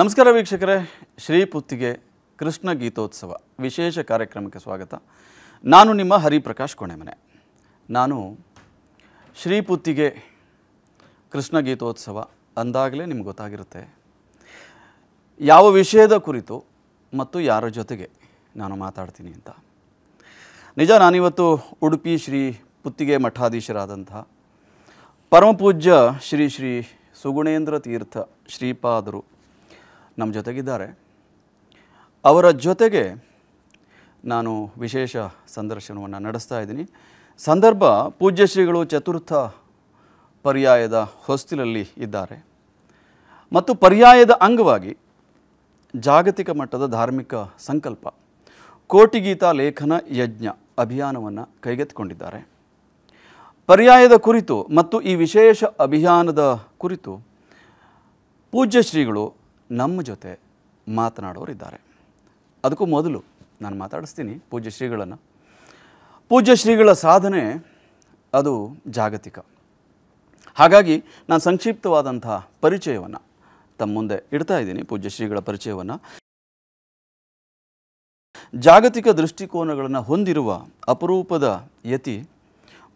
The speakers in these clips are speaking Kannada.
ನಮಸ್ಕಾರ ವೀಕ್ಷಕರೇ, ಶ್ರೀ ಪುತ್ತಿಗೆ ಕೃಷ್ಣ ಗೀತೋತ್ಸವ ವಿಶೇಷ ಕಾರ್ಯಕ್ರಮಕ್ಕೆ ಸ್ವಾಗತ. ನಾನು ನಿಮ್ಮ ಹರಿಪ್ರಕಾಶ್ ಕೊಣೆಮನೆ. ನಾನು ಶ್ರೀ ಪುತ್ತಿಗೆ ಕೃಷ್ಣ ಗೀತೋತ್ಸವ ಅಂದಾಗಲೇ ನಿಮ್ಗೆ ಗೊತ್ತಾಗಿರುತ್ತೆ ಯಾವ ವಿಷಯದ ಕುರಿತು ಮತ್ತು ಯಾರ ಜೊತೆಗೆ ನಾನು ಮಾತಾಡ್ತೀನಿ ಅಂತ. ನಿಜ, ನಾನಿವತ್ತು ಉಡುಪಿ ಶ್ರೀ ಪುತ್ತಿಗೆ ಮಠಾಧೀಶರಾದಂಥ ಪರಮಪೂಜ್ಯ ಶ್ರೀ ಶ್ರೀ ಸುಗುಣೇಂದ್ರ ತೀರ್ಥ ಶ್ರೀಪಾದರು ನಮ್ಮ ಜೊತೆಗಿದ್ದಾರೆ. ಅವರ ಜೊತೆಗೆ ನಾನು ವಿಶೇಷ ಸಂದರ್ಶನವನ್ನು ನಡೆಸ್ತಾ ಇದ್ದೀನಿ. ಸಂದರ್ಭ ಪೂಜ್ಯ ಶ್ರೀಗಳು ಚತುರ್ಥ ಪರ್ಯಾಯದ ಹೊಸ್ತಿಲಲ್ಲಿ ಇದ್ದಾರೆ ಮತ್ತು ಪರ್ಯಾಯದ ಅಂಗವಾಗಿ ಜಾಗತಿಕ ಮಟ್ಟದ ಧಾರ್ಮಿಕ ಸಂಕಲ್ಪ ಕೋಟಿಗೀತಾ ಲೇಖನ ಯಜ್ಞ ಅಭಿಯಾನವನ್ನು ಕೈಗೆತ್ತಿಕೊಂಡಿದ್ದಾರೆ. ಪರ್ಯಾಯದ ಕುರಿತು ಮತ್ತು ಈ ವಿಶೇಷ ಅಭಿಯಾನದ ಕುರಿತು ಪೂಜ್ಯ ಶ್ರೀಗಳು ನಮ್ಮ ಜೊತೆ ಮಾತನಾಡೋರಿದ್ದಾರೆ. ಅದಕ್ಕೂ ಮೊದಲು ನಾನು ಮಾತಾಡಿಸ್ತೀನಿ ಪೂಜ್ಯ ಶ್ರೀಗಳನ್ನು. ಪೂಜ್ಯ ಶ್ರೀಗಳ ಸಾಧನೆ ಅದು ಜಾಗತಿಕ. ಹಾಗಾಗಿ ನಾನು ಸಂಕ್ಷಿಪ್ತವಾದಂಥ ಪರಿಚಯವನ್ನು ತಮ್ಮ ಮುಂದೆ ಇಡ್ತಾ ಇದ್ದೀನಿ. ಪೂಜ್ಯ ಶ್ರೀಗಳ ಪರಿಚಯವನ್ನು ಜಾಗತಿಕ ದೃಷ್ಟಿಕೋನಗಳನ್ನು ಹೊಂದಿರುವ ಅಪರೂಪದ ಯತಿ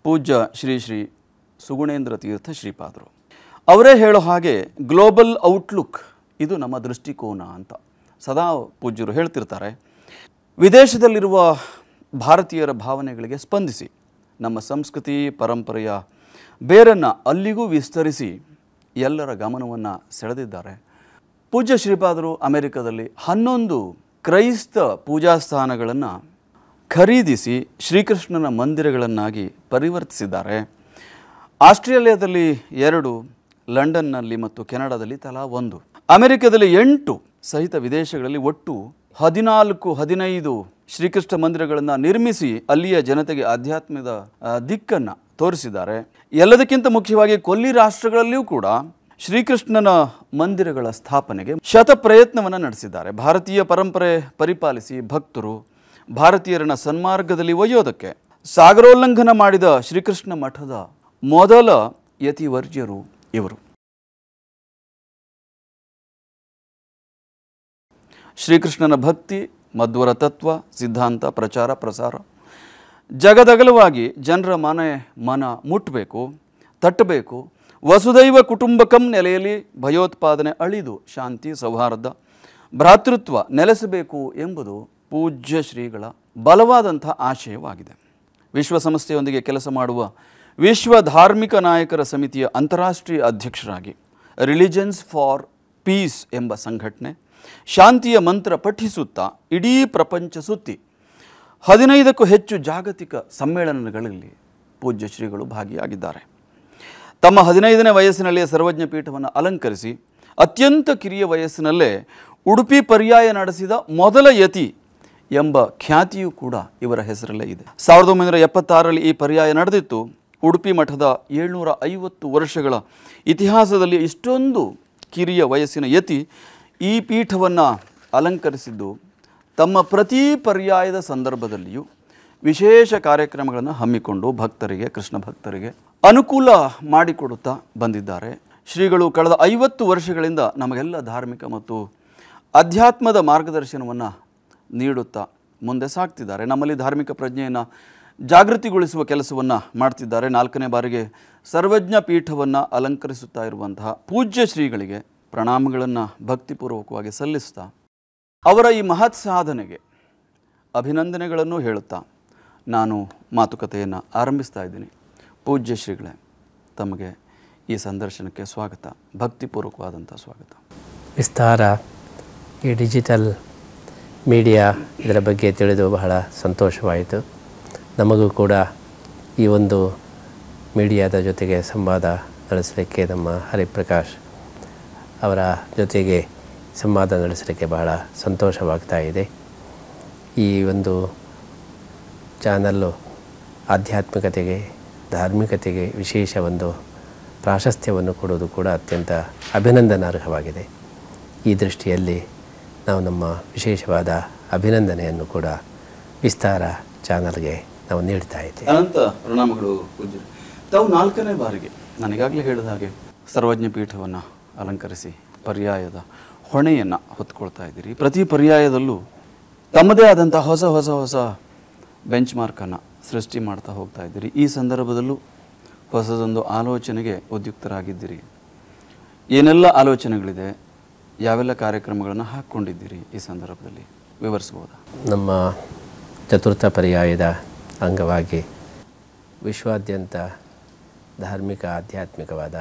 ಪೂಜ್ಯ ಶ್ರೀ ಶ್ರೀ ಸುಗುಣೇಂದ್ರ ತೀರ್ಥ ಶ್ರೀಪಾದರು. ಅವರೇ ಹೇಳೋ ಹಾಗೆ ಗ್ಲೋಬಲ್ ಔಟ್ಲುಕ್ ಇದು ನಮ್ಮ ದೃಷ್ಟಿಕೋನ ಅಂತ ಸದಾ ಪೂಜ್ಯರು ಹೇಳ್ತಿರ್ತಾರೆ. ವಿದೇಶದಲ್ಲಿರುವ ಭಾರತೀಯರ ಭಾವನೆಗಳಿಗೆ ಸ್ಪಂದಿಸಿ ನಮ್ಮ ಸಂಸ್ಕೃತಿ ಪರಂಪರೆಯ ಬೇರನ್ನು ಅಲ್ಲಿಗೂ ವಿಸ್ತರಿಸಿ ಎಲ್ಲರ ಗಮನವನ್ನು ಸೆಳೆದಿದ್ದಾರೆ. ಪೂಜ್ಯ ಶ್ರೀಪಾದರು ಅಮೆರಿಕದಲ್ಲಿ 11 ಕ್ರೈಸ್ತ ಪೂಜಾಸ್ಥಾನಗಳನ್ನು ಖರೀದಿಸಿ ಶ್ರೀಕೃಷ್ಣನ ಮಂದಿರಗಳನ್ನಾಗಿ ಪರಿವರ್ತಿಸಿದ್ದಾರೆ. ಆಸ್ಟ್ರೇಲಿಯಾದಲ್ಲಿ 2, ಲಂಡನ್ನಲ್ಲಿ ಮತ್ತು ಕೆನಡಾದಲ್ಲಿ ತಲಾ 1, ಅಮೆರಿಕದಲ್ಲಿ 8 ಸಹಿತ ವಿದೇಶಗಳಲ್ಲಿ ಒಟ್ಟು 14-15 ಶ್ರೀಕೃಷ್ಣ ಮಂದಿರಗಳನ್ನು ನಿರ್ಮಿಸಿ ಅಲ್ಲಿಯ ಜನತೆಗೆ ಆಧ್ಯಾತ್ಮದ ದಿಕ್ಕನ್ನು ತೋರಿಸಿದ್ದಾರೆ. ಎಲ್ಲದಕ್ಕಿಂತ ಮುಖ್ಯವಾಗಿ ಕೊಲ್ಲಿ ರಾಷ್ಟ್ರಗಳಲ್ಲಿಯೂ ಕೂಡ ಶ್ರೀಕೃಷ್ಣನ ಮಂದಿರಗಳ ಸ್ಥಾಪನೆಗೆ ಶತ ಪ್ರಯತ್ನವನ್ನು ನಡೆಸಿದ್ದಾರೆ. ಭಾರತೀಯ ಪರಂಪರೆ ಪರಿಪಾಲಿಸಿ ಭಕ್ತರು ಭಾರತೀಯರನ್ನ ಸನ್ಮಾರ್ಗದಲ್ಲಿ ಒಯ್ಯೋದಕ್ಕೆ ಸಾಗರೋಲ್ಲಂಘನ ಮಾಡಿದ ಶ್ರೀಕೃಷ್ಣ ಮಠದ ಮೊದಲ ಯತಿವರ್ಜ್ಯರು ಇವರು. ಶ್ರೀಕೃಷ್ಣನ ಭಕ್ತಿ, ಮಧ್ವರ ತತ್ವ, ಸಿದ್ಧಾಂತ, ಪ್ರಚಾರ ಪ್ರಸಾರ ಜಗದಗಲವಾಗಿ ಜನರ ಮನ ಮುಟ್ಟಬೇಕು, ತಟ್ಟಬೇಕು. ವಸುದೈವ ಕುಟುಂಬಕಂ ನೆಲೆಯಲ್ಲಿ ಭಯೋತ್ಪಾದನೆ ಅಳಿದು ಶಾಂತಿ, ಸೌಹಾರ್ದ, ಭ್ರಾತೃತ್ವ ನೆಲೆಸಬೇಕು ಎಂಬುದು ಪೂಜ್ಯ ಶ್ರೀಗಳ ಬಲವಾದಂಥ ಆಶಯವಾಗಿದೆ. ವಿಶ್ವಸಂಸ್ಥೆಯೊಂದಿಗೆ ಕೆಲಸ ಮಾಡುವ ವಿಶ್ವ ಧಾರ್ಮಿಕ ನಾಯಕರ ಸಮಿತಿಯ ಅಂತಾರಾಷ್ಟ್ರೀಯ ಅಧ್ಯಕ್ಷರಾಗಿ ರಿಲಿಜನ್ಸ್ ಫಾರ್ ಪೀಸ್ ಎಂಬ ಸಂಘಟನೆ ಶಾಂತಿಯ ಮಂತ್ರ ಪಠಿಸುತ್ತಾ ಇಡೀ ಪ್ರಪಂಚ ಸುತ್ತಿ 15ಕ್ಕೂ ಹೆಚ್ಚು ಜಾಗತಿಕ ಸಮ್ಮೇಳನಗಳಲ್ಲಿ ಪೂಜ್ಯ ಶ್ರೀಗಳು ಭಾಗಿಯಾಗಿದ್ದಾರೆ. ತಮ್ಮ 15ನೇ ವಯಸ್ಸಿನಲ್ಲೇ ಸರ್ವಜ್ಞ ಪೀಠವನ್ನು ಅಲಂಕರಿಸಿ ಅತ್ಯಂತ ಕಿರಿಯ ವಯಸ್ಸಿನಲ್ಲೇ ಉಡುಪಿ ಪರ್ಯಾಯ ನಡೆಸಿದ ಮೊದಲ ಯತಿ ಎಂಬ ಖ್ಯಾತಿಯೂ ಕೂಡ ಇವರ ಹೆಸರಲ್ಲೇ ಇದೆ. 1976ರಲ್ಲಿ ಈ ಪರ್ಯಾಯ ನಡೆದಿತ್ತು. ಉಡುಪಿ ಮಠದ 750 ವರ್ಷಗಳ ಇತಿಹಾಸದಲ್ಲಿ ಇಷ್ಟೊಂದು ಕಿರಿಯ ವಯಸ್ಸಿನ ಯತಿ ಈ ಪೀಠವನ್ನು ಅಲಂಕರಿಸಿದ್ದು ತಮ್ಮ ಪ್ರತಿ ಪರ್ಯಾಯದ ಸಂದರ್ಭದಲ್ಲಿಯೂ ವಿಶೇಷ ಕಾರ್ಯಕ್ರಮಗಳನ್ನು ಹಮ್ಮಿಕೊಂಡು ಭಕ್ತರಿಗೆ, ಕೃಷ್ಣ ಭಕ್ತರಿಗೆ ಅನುಕೂಲ ಮಾಡಿಕೊಡುತ್ತಾ ಬಂದಿದ್ದಾರೆ. ಶ್ರೀಗಳು ಕಳೆದ 50 ವರ್ಷಗಳಿಂದ ನಮಗೆಲ್ಲ ಧಾರ್ಮಿಕ ಮತ್ತು ಅಧ್ಯಾತ್ಮದ ಮಾರ್ಗದರ್ಶನವನ್ನು ನೀಡುತ್ತಾ ಮುಂದೆ ಸಾಗ್ತಿದ್ದಾರೆ. ನಮ್ಮಲ್ಲಿ ಧಾರ್ಮಿಕ ಪ್ರಜ್ಞೆಯನ್ನು ಜಾಗೃತಿಗೊಳಿಸುವ ಕೆಲಸವನ್ನು ಮಾಡ್ತಿದ್ದಾರೆ. 4ನೇ ಬಾರಿಗೆ ಸರ್ವಜ್ಞ ಪೀಠವನ್ನು ಅಲಂಕರಿಸುತ್ತಾ ಇರುವಂತಹ ಪೂಜ್ಯ ಶ್ರೀಗಳಿಗೆ ಪ್ರಣಾಮಗಳನ್ನು ಭಕ್ತಿಪೂರ್ವಕವಾಗಿ ಸಲ್ಲಿಸ್ತಾ ಅವರ ಈ ಮಹತ್ ಸಾಧನೆಗೆ ಅಭಿನಂದನೆಗಳನ್ನು ಹೇಳುತ್ತಾ ನಾನು ಮಾತುಕತೆಯನ್ನು ಆರಂಭಿಸ್ತಾ ಇದ್ದೀನಿ. ಪೂಜ್ಯ ಶ್ರೀಗಳೇ, ತಮಗೆ ಈ ಸಂದರ್ಶನಕ್ಕೆ ಸ್ವಾಗತ, ಭಕ್ತಿಪೂರ್ವಕವಾದಂಥ ಸ್ವಾಗತ. ವಿಸ್ತಾರ, ಈ ಡಿಜಿಟಲ್ ಮೀಡಿಯಾ ಇದರ ಬಗ್ಗೆ ತಿಳಿದು ಬಹಳ ಸಂತೋಷವಾಯಿತು. ನಮಗೂ ಕೂಡ ಈ ಒಂದು ಮೀಡಿಯಾದ ಜೊತೆಗೆ ಸಂವಾದ ನಡೆಸಲಿಕ್ಕೆ, ನಮ್ಮ ಹರಿಪ್ರಕಾಶ್ ಅವರ ಜೊತೆಗೆ ಸಂವಾದ ನಡೆಸಲಿಕ್ಕೆ ಬಹಳ ಸಂತೋಷವಾಗ್ತಾ ಇದೆ. ಈ ಒಂದು ಚಾನಲ್ಲು ಆಧ್ಯಾತ್ಮಿಕತೆಗೆ, ಧಾರ್ಮಿಕತೆಗೆ ವಿಶೇಷ ಒಂದು ಪ್ರಾಶಸ್ತ್ಯವನ್ನು ಕೊಡೋದು ಕೂಡ ಅತ್ಯಂತ ಅಭಿನಂದನಾರ್ಹವಾಗಿದೆ. ಈ ದೃಷ್ಟಿಯಲ್ಲಿ ನಾವು ನಮ್ಮ ವಿಶೇಷವಾದ ಅಭಿನಂದನೆಯನ್ನು ಕೂಡ ವಿಸ್ತಾರ ಚಾನಲ್ಗೆ ನಾವು ನೀಡ್ತಾ ಇದ್ದೇವೆ. ಅನಂತ ಪ್ರಣಾಮಗಳು ಪೂಜ್ಯರು. ತಾವು 4ನೇ ಬಾರಿಗೆ, ನಾನೀಗಾಗಲೇ ಹೇಳಿದ ಹಾಗೆ, ಸರ್ವಜ್ಞ ಪೀಠವನ್ನು ಅಲಂಕರಿಸಿ ಪರ್ಯಾಯದ ಹೊಣೆಯನ್ನು ಹೊತ್ಕೊಳ್ತಾ ಇದ್ದೀರಿ. ಪ್ರತಿ ಪರ್ಯಾಯದಲ್ಲೂ ತಮ್ಮದೇ ಆದಂಥ ಹೊಸ ಹೊಸ ಹೊಸ ಬೆಂಚ್ ಮಾರ್ಕನ್ನು ಸೃಷ್ಟಿ ಮಾಡ್ತಾ ಹೋಗ್ತಾ ಇದ್ದೀರಿ. ಈ ಸಂದರ್ಭದಲ್ಲೂ ಹೊಸದೊಂದು ಆಲೋಚನೆಗೆ ಉದ್ಯುಕ್ತರಾಗಿದ್ದೀರಿ. ಏನೆಲ್ಲ ಆಲೋಚನೆಗಳಿದೆ, ಯಾವೆಲ್ಲ ಕಾರ್ಯಕ್ರಮಗಳನ್ನು ಹಾಕ್ಕೊಂಡಿದ್ದೀರಿ ಈ ಸಂದರ್ಭದಲ್ಲಿ ವಿವರಿಸ್ಬೋದಾ? ನಮ್ಮ ಚತುರ್ಥ ಪರ್ಯಾಯದ ಅಂಗವಾಗಿ ವಿಶ್ವಾದ್ಯಂತ ಧಾರ್ಮಿಕ ಆಧ್ಯಾತ್ಮಿಕವಾದ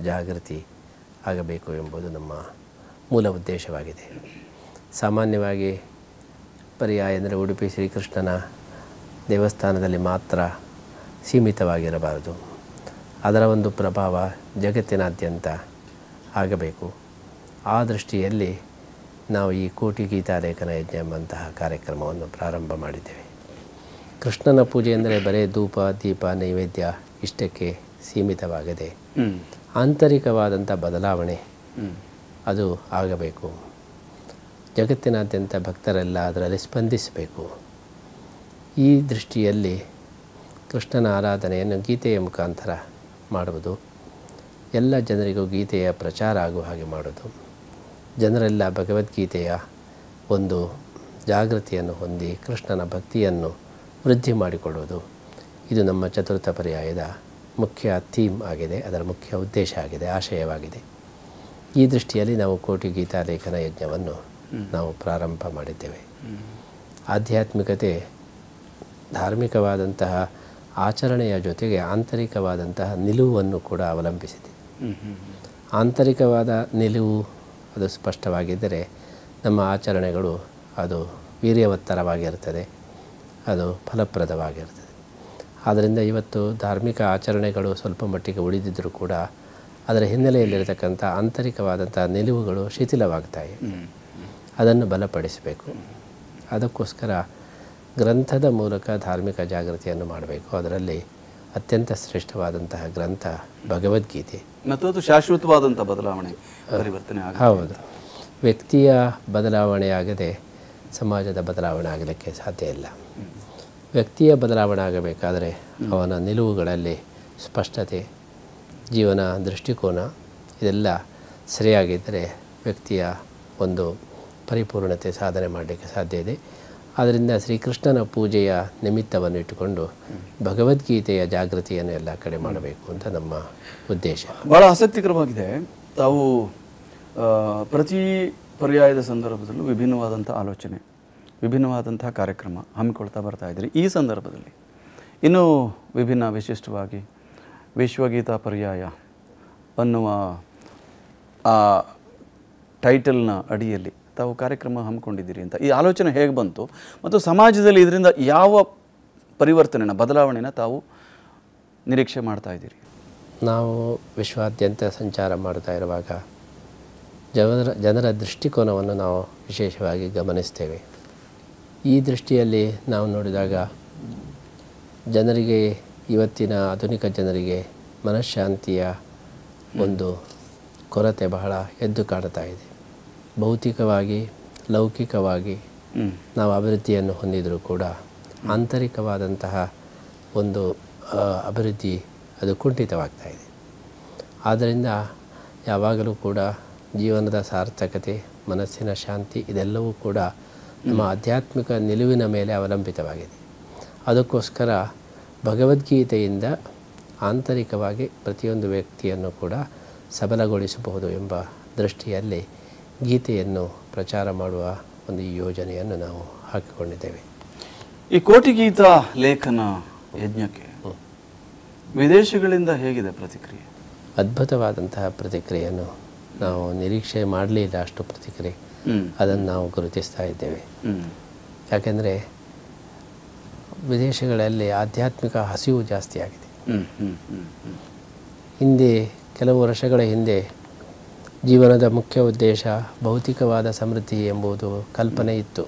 ಜಾಗೃತಿ ಆಗಬೇಕು ಎಂಬುದು ನಮ್ಮ ಮೂಲ ಉದ್ದೇಶವಾಗಿದೆ. ಸಾಮಾನ್ಯವಾಗಿ ಪರ್ಯಾಯ ಅಂದರೆ ಉಡುಪಿ ಶ್ರೀಕೃಷ್ಣನ ದೇವಸ್ಥಾನದಲ್ಲಿ ಮಾತ್ರ ಸೀಮಿತವಾಗಿರಬಾರದು. ಅದರ ಒಂದು ಪ್ರಭಾವ ಜಗತ್ತಿನಾದ್ಯಂತ ಆಗಬೇಕು. ಆ ದೃಷ್ಟಿಯಲ್ಲಿ ನಾವು ಈ ಕೋಟಿ ಗೀತಾಲೇಖನ ಯಜ್ಞ ಎಂಬಂತಹ ಕಾರ್ಯಕ್ರಮವನ್ನು ಪ್ರಾರಂಭ ಮಾಡಿದ್ದೇವೆ. ಕೃಷ್ಣನ ಪೂಜೆ ಅಂದರೆ ಬರೀ ಧೂಪ ದೀಪ ನೈವೇದ್ಯ ಇಷ್ಟಕ್ಕೆ ಸೀಮಿತವಾಗದೆ ಆಂತರಿಕವಾದಂಥ ಬದಲಾವಣೆ ಅದು ಆಗಬೇಕು. ಜಗತ್ತಿನಾದ್ಯಂತ ಭಕ್ತರೆಲ್ಲ ಅದರಲ್ಲಿ ಸ್ಪಂದಿಸಬೇಕು. ಈ ದೃಷ್ಟಿಯಲ್ಲಿ ಕೃಷ್ಣನ ಆರಾಧನೆಯನ್ನು ಗೀತೆಯ ಮುಖಾಂತರ ಮಾಡುವುದು, ಎಲ್ಲ ಜನರಿಗೂ ಗೀತೆಯ ಪ್ರಚಾರ ಆಗುವ ಹಾಗೆ ಮಾಡೋದು, ಜನರೆಲ್ಲ ಭಗವದ್ಗೀತೆಯ ಒಂದು ಜಾಗೃತಿಯನ್ನು ಹೊಂದಿ ಕೃಷ್ಣನ ಭಕ್ತಿಯನ್ನು ವೃದ್ಧಿ ಮಾಡಿಕೊಳ್ಳುವುದು, ಇದು ನಮ್ಮ ಚತುರ್ಥ ಪರ್ಯಾಯದ ಮುಖ್ಯ ಥೀಮ್ ಆಗಿದೆ, ಅದರ ಮುಖ್ಯ ಉದ್ದೇಶ ಆಗಿದೆ, ಆಶಯವಾಗಿದೆ. ಈ ದೃಷ್ಟಿಯಲ್ಲಿ ನಾವು ಕೋಟಿ ಗೀತಾಲೇಖನ ಯಜ್ಞವನ್ನು ನಾವು ಪ್ರಾರಂಭ ಮಾಡಿದ್ದೇವೆ. ಆಧ್ಯಾತ್ಮಿಕತೆ ಧಾರ್ಮಿಕವಾದಂತಹ ಆಚರಣೆಯ ಜೊತೆಗೆ ಆಂತರಿಕವಾದಂತಹ ನಿಲುವನ್ನು ಕೂಡ ಅವಲಂಬಿಸಿದೆ. ಆಂತರಿಕವಾದ ನಿಲುವು ಅದು ಸ್ಪಷ್ಟವಾಗಿದ್ದರೆ ನಮ್ಮ ಆಚರಣೆಗಳು ಅದು ವೀರ್ಯವತ್ತರವಾಗಿರ್ತದೆ, ಅದು ಫಲಪ್ರದವಾಗಿರ್ತದೆ. ಆದ್ದರಿಂದ ಇವತ್ತು ಧಾರ್ಮಿಕ ಆಚರಣೆಗಳು ಸ್ವಲ್ಪ ಮಟ್ಟಿಗೆ ಉಳಿದಿದ್ದರೂ ಕೂಡ ಅದರ ಹಿನ್ನೆಲೆಯಲ್ಲಿರತಕ್ಕಂಥ ಆಂತರಿಕವಾದಂಥ ನಿಲುವುಗಳು ಶಿಥಿಲವಾಗ್ತಾಯಿವೆ. ಅದನ್ನು ಬಲಪಡಿಸಬೇಕು. ಅದಕ್ಕೋಸ್ಕರ ಗ್ರಂಥದ ಮೂಲಕ ಧಾರ್ಮಿಕ ಜಾಗೃತಿಯನ್ನು ಮಾಡಬೇಕು. ಅದರಲ್ಲಿ ಅತ್ಯಂತ ಶ್ರೇಷ್ಠವಾದಂತಹ ಗ್ರಂಥ ಭಗವದ್ಗೀತೆ. ಮತ್ತು ಅದು ಶಾಶ್ವತವಾದಂಥ ಬದಲಾವಣೆ ಪರಿವರ್ತನೆ ಹೌದು. ವ್ಯಕ್ತಿಯ ಬದಲಾವಣೆ ಆಗದೆ ಸಮಾಜದ ಬದಲಾವಣೆ ಆಗಲಿಕ್ಕೆ ಸಾಧ್ಯ ಇಲ್ಲ. ವ್ಯಕ್ತಿಯ ಬದಲಾವಣೆ ಆಗಬೇಕಾದರೆ ಅವನ ನಿಲುವುಗಳಲ್ಲಿ ಸ್ಪಷ್ಟತೆ, ಜೀವನ ದೃಷ್ಟಿಕೋನ ಇದೆಲ್ಲ ಸರಿಯಾಗಿದ್ದರೆ ವ್ಯಕ್ತಿಯ ಒಂದು ಪರಿಪೂರ್ಣತೆ ಸಾಧನೆ ಮಾಡಲಿಕ್ಕೆ ಸಾಧ್ಯ ಇದೆ. ಆದ್ದರಿಂದ ಶ್ರೀಕೃಷ್ಣನ ಪೂಜೆಯ ನಿಮಿತ್ತವನ್ನು ಇಟ್ಟುಕೊಂಡು ಭಗವದ್ಗೀತೆಯ ಜಾಗೃತಿಯನ್ನು ಎಲ್ಲ ಕಡೆ ಮಾಡಬೇಕು ಅಂತ ನಮ್ಮ ಉದ್ದೇಶ. ಭಾಳ ಆಸಕ್ತಿಕರವಾಗಿದೆ. ತಾವು ಪ್ರತಿ ಪರ್ಯಾಯದ ಸಂದರ್ಭದಲ್ಲೂ ವಿಭಿನ್ನವಾದಂಥ ಆಲೋಚನೆ, ವಿಭಿನ್ನವಾದಂಥ ಕಾರ್ಯಕ್ರಮ ಹಮ್ಮಿಕೊಳ್ತಾ ಬರ್ತಾ ಇದ್ದೀರಿ. ಈ ಸಂದರ್ಭದಲ್ಲಿ ಇನ್ನೂ ವಿಭಿನ್ನ ವಿಶಿಷ್ಟವಾಗಿ ವಿಶ್ವಗೀತಾ ಪರ್ಯಾಯ ಅನ್ನುವ ಆ ಟೈಟಲ್ನ ಅಡಿಯಲ್ಲಿ ತಾವು ಕಾರ್ಯಕ್ರಮ ಹಮ್ಮಿಕೊಂಡಿದ್ದೀರಿ ಅಂತ ಈ ಆಲೋಚನೆ ಹೇಗೆ ಬಂತು ಮತ್ತು ಸಮಾಜದಲ್ಲಿ ಇದರಿಂದ ಯಾವ ಪರಿವರ್ತನೆನ ಬದಲಾವಣೆನ ತಾವು ನಿರೀಕ್ಷೆ ಮಾಡ್ತಾ ಇದ್ದೀರಿ? ನಾವು ವಿಶ್ವಾದ್ಯಂತ ಸಂಚಾರ ಮಾಡ್ತಾ ಇರುವಾಗ ಜನರ ದೃಷ್ಟಿಕೋನವನ್ನು ನಾವು ವಿಶೇಷವಾಗಿ ಗಮನಿಸ್ತೇವೆ. ಈ ದೃಷ್ಟಿಯಲ್ಲಿ ನಾವು ನೋಡಿದಾಗ ಜನರಿಗೆ, ಇವತ್ತಿನ ಆಧುನಿಕ ಜನರಿಗೆ ಮನಃಶಾಂತಿಯ ಒಂದು ಕೊರತೆ ಬಹಳ ಎದ್ದು ಕಾಣ್ತಾ ಇದೆ. ಭೌತಿಕವಾಗಿ ಲೌಕಿಕವಾಗಿ ನಾವು ಅಭಿವೃದ್ಧಿಯನ್ನು ಹೊಂದಿದರೂ ಕೂಡ ಆಂತರಿಕವಾದಂತಹ ಒಂದು ಅಭಿವೃದ್ಧಿ ಅದು ಕುಂಠಿತವಾಗ್ತಾ ಇದೆ. ಆದ್ದರಿಂದ ಯಾವಾಗಲೂ ಕೂಡ ಜೀವನದ ಸಾರ್ಥಕತೆ, ಮನಸ್ಸಿನ ಶಾಂತಿ ಇದೆಲ್ಲವೂ ಕೂಡ ನಮ್ಮ ಆಧ್ಯಾತ್ಮಿಕ ನಿಲುವಿನ ಮೇಲೆ ಅವಲಂಬಿತವಾಗಿದೆ. ಅದಕ್ಕೋಸ್ಕರ ಭಗವದ್ಗೀತೆಯಿಂದ ಆಂತರಿಕವಾಗಿ ಪ್ರತಿಯೊಂದು ವ್ಯಕ್ತಿಯನ್ನು ಕೂಡ ಸಬಲಗೊಳಿಸಬಹುದು ಎಂಬ ದೃಷ್ಟಿಯಲ್ಲಿ ಗೀತೆಯನ್ನು ಪ್ರಚಾರ ಮಾಡುವ ಒಂದು ಯೋಜನೆಯನ್ನು ನಾವು ಹಾಕಿಕೊಂಡಿದ್ದೇವೆ. ಈ ಕೋಟಿ ಗೀತಾ ಲೇಖನ ಯಜ್ಞಕ್ಕೆ ವಿದೇಶಗಳಿಂದ ಹೇಗಿದೆ ಪ್ರತಿಕ್ರಿಯೆ? ಅದ್ಭುತವಾದಂತಹ ಪ್ರತಿಕ್ರಿಯೆಯನ್ನು ನಾವು ನಿರೀಕ್ಷೆ ಮಾಡಲಿಲ್ಲ. ಅಷ್ಟು ಪ್ರತಿಕ್ರಿಯೆ ಅದನ್ನು ನಾವು ಗುರುತಿಸ್ತಾ ಇದ್ದೇವೆ. ಯಾಕೆಂದರೆ ವಿದೇಶಗಳಲ್ಲಿ ಆಧ್ಯಾತ್ಮಿಕ ಹಸಿವು ಜಾಸ್ತಿ ಆಗಿದೆ. ಹಿಂದೆ ಕೆಲವು ವರ್ಷಗಳ ಹಿಂದೆ ಜೀವನದ ಮುಖ್ಯ ಉದ್ದೇಶ ಭೌತಿಕವಾದ ಸಮೃದ್ಧಿ ಎಂಬುದು ಕಲ್ಪನೆ ಇತ್ತು.